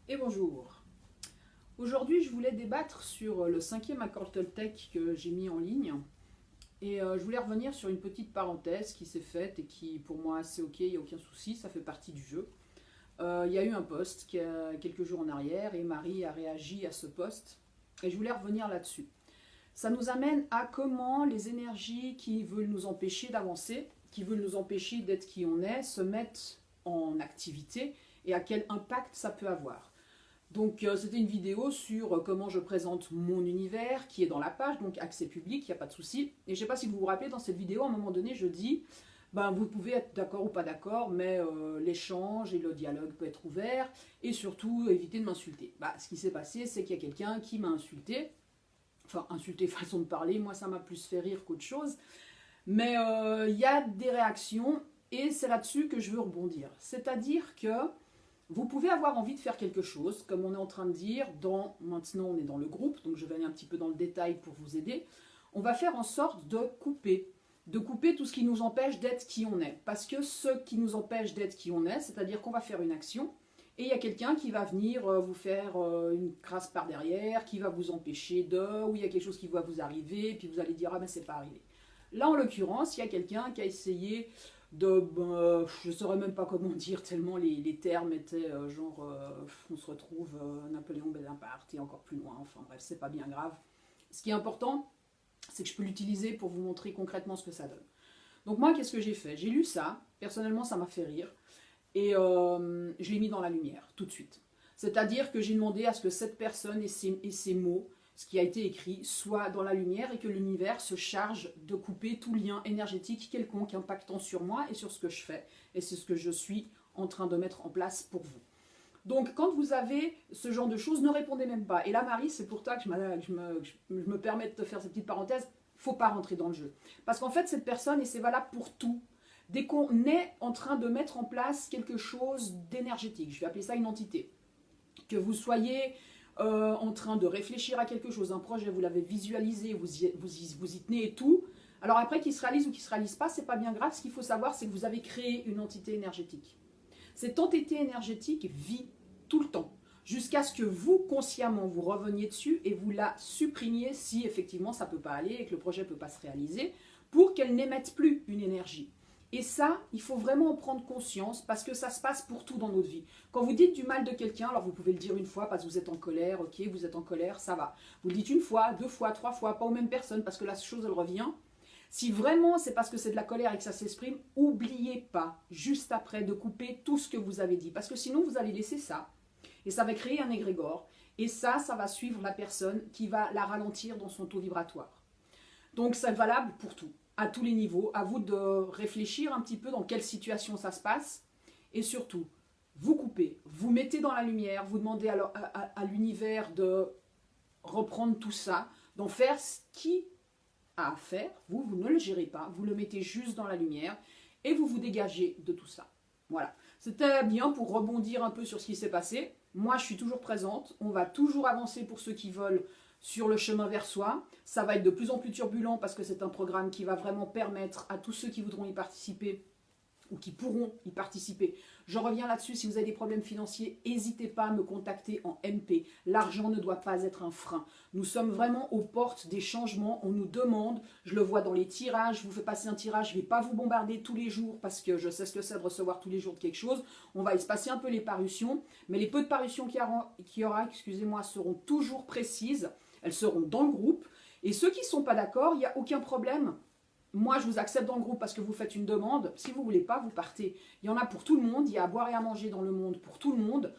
Et bonjour. Aujourd'hui, je voulais débattre sur le 5e accord Toltec que j'ai mis en ligne. Et je voulais revenir sur une petite parenthèse qui s'est faite et qui, pour moi, c'est ok, il n'y a aucun souci, ça fait partie du jeu. Il y a eu un post quelques jours en arrière et Marie a réagi à ce post. Et je voulais revenir là-dessus. Ça nous amène à comment les énergies qui veulent nous empêcher d'avancer, qui veulent nous empêcher d'être qui on est, se mettent en activité et à quel impact ça peut avoir. Donc c'était une vidéo sur comment je présente mon univers qui est dans la page, donc accès public, il n'y a pas de souci. Et je ne sais pas si vous vous rappelez, dans cette vidéo, à un moment donné, je dis, ben, vous pouvez être d'accord ou pas d'accord, mais l'échange et le dialogue peut être ouvert, et surtout éviter de m'insulter. Bah, ce qui s'est passé, c'est qu'il y a quelqu'un qui m'a insulté, enfin insulté façon de parler, moi ça m'a plus fait rire qu'autre chose, mais il y a des réactions, et c'est là-dessus que je veux rebondir. C'est-à-dire que vous pouvez avoir envie de faire quelque chose, comme on est en train de dire, maintenant on est dans le groupe, donc je vais aller un petit peu dans le détail pour vous aider. On va faire en sorte de couper tout ce qui nous empêche d'être qui on est. Parce que ce qui nous empêche d'être qui on est, c'est-à-dire qu'on va faire une action, et il y a quelqu'un qui va venir vous faire une crasse par derrière, qui va vous empêcher ou il y a quelque chose qui va vous arriver, et puis vous allez dire « Ah ben c'est pas arrivé ». Là en l'occurrence, il y a quelqu'un qui a essayé je ne saurais même pas comment dire, tellement les termes étaient on se retrouve Napoléon Bonaparte et encore plus loin, enfin bref, c'est pas bien grave. Ce qui est important, c'est que je peux l'utiliser pour vous montrer concrètement ce que ça donne. Donc moi, qu'est-ce que j'ai fait? J'ai lu ça, personnellement ça m'a fait rire, et je l'ai mis dans la lumière, tout de suite. C'est-à-dire que j'ai demandé à ce que cette personne et ses mots, ce qui a été écrit, soit dans la lumière et que l'univers se charge de couper tout lien énergétique quelconque impactant sur moi et sur ce que je fais. Et c'est ce que je suis en train de mettre en place pour vous. Donc quand vous avez ce genre de choses, ne répondez même pas. Et là Marie, c'est pour toi que je me permets de te faire cette petite parenthèse, il ne faut pas rentrer dans le jeu. Parce qu'en fait cette personne, et c'est valable pour tout, dès qu'on est en train de mettre en place quelque chose d'énergétique, je vais appeler ça une entité, que vous soyez en train de réfléchir à quelque chose, un projet, vous l'avez visualisé, vous y tenez et tout. Alors après, qu'il se réalise ou qu'il ne se réalise pas, c'est pas bien grave. Ce qu'il faut savoir, c'est que vous avez créé une entité énergétique. Cette entité énergétique vit tout le temps, jusqu'à ce que vous, consciemment, vous reveniez dessus et vous la supprimiez si effectivement ça ne peut pas aller et que le projet ne peut pas se réaliser, pour qu'elle n'émette plus une énergie. Et ça, il faut vraiment en prendre conscience parce que ça se passe pour tout dans notre vie. Quand vous dites du mal de quelqu'un, alors vous pouvez le dire une fois parce que vous êtes en colère, ok, vous êtes en colère, ça va. Vous le dites une fois, deux fois, trois fois, pas aux mêmes personnes parce que la chose, elle revient. Si vraiment c'est parce que c'est de la colère et que ça s'exprime, n'oubliez pas, juste après, de couper tout ce que vous avez dit. Parce que sinon, vous allez laisser ça et ça va créer un égrégore. Et ça va suivre la personne qui va la ralentir dans son taux vibratoire. Donc c'est valable pour tout, à tous les niveaux. À vous de réfléchir un petit peu dans quelle situation ça se passe. Et surtout, vous coupez, vous mettez dans la lumière, vous demandez à l'univers de reprendre tout ça, d'en faire ce qui a à faire. Vous ne le gérez pas, vous le mettez juste dans la lumière et vous vous dégagez de tout ça. Voilà, c'était bien pour rebondir un peu sur ce qui s'est passé. Moi, je suis toujours présente, on va toujours avancer pour ceux qui veulent sur le chemin vers soi. Ça va être de plus en plus turbulent parce que c'est un programme qui va vraiment permettre à tous ceux qui voudront y participer ou qui pourront y participer. J'en reviens là-dessus, si vous avez des problèmes financiers, n'hésitez pas à me contacter en MP. L'argent ne doit pas être un frein. Nous sommes vraiment aux portes des changements, on nous demande, je le vois dans les tirages, je vous fais passer un tirage, je ne vais pas vous bombarder tous les jours parce que je sais ce que c'est de recevoir tous les jours de quelque chose. On va espacer un peu les parutions, mais les peu de parutions qu'il y aura, excusez-moi, seront toujours précises, elles seront dans le groupe. Et ceux qui ne sont pas d'accord, il n'y a aucun problème. Moi, je vous accepte dans le groupe parce que vous faites une demande. Si vous ne voulez pas, vous partez. Il y en a pour tout le monde. Il y a à boire et à manger dans le monde pour tout le monde.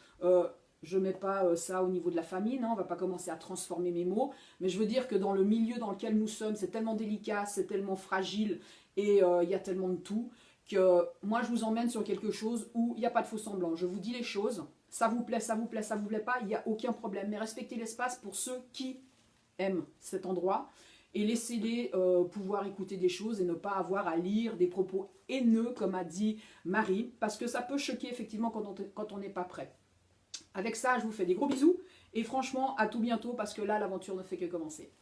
Je ne mets pas ça au niveau de la famine. Hein, on ne va pas commencer à transformer mes mots. Mais je veux dire que dans le milieu dans lequel nous sommes, c'est tellement délicat, c'est tellement fragile et il y a tellement de tout que moi, je vous emmène sur quelque chose où il n'y a pas de faux semblant. Je vous dis les choses. Ça vous plaît, ça vous plaît, ça vous plaît pas. Il n'y a aucun problème. Mais respectez l'espace pour ceux qui aiment cet endroit. Et laissez-les pouvoir écouter des choses et ne pas avoir à lire des propos haineux, comme a dit Marie, parce que ça peut choquer effectivement quand on n'est pas prêt. Avec ça, je vous fais des gros bisous, et franchement, à tout bientôt, parce que là, l'aventure ne fait que commencer.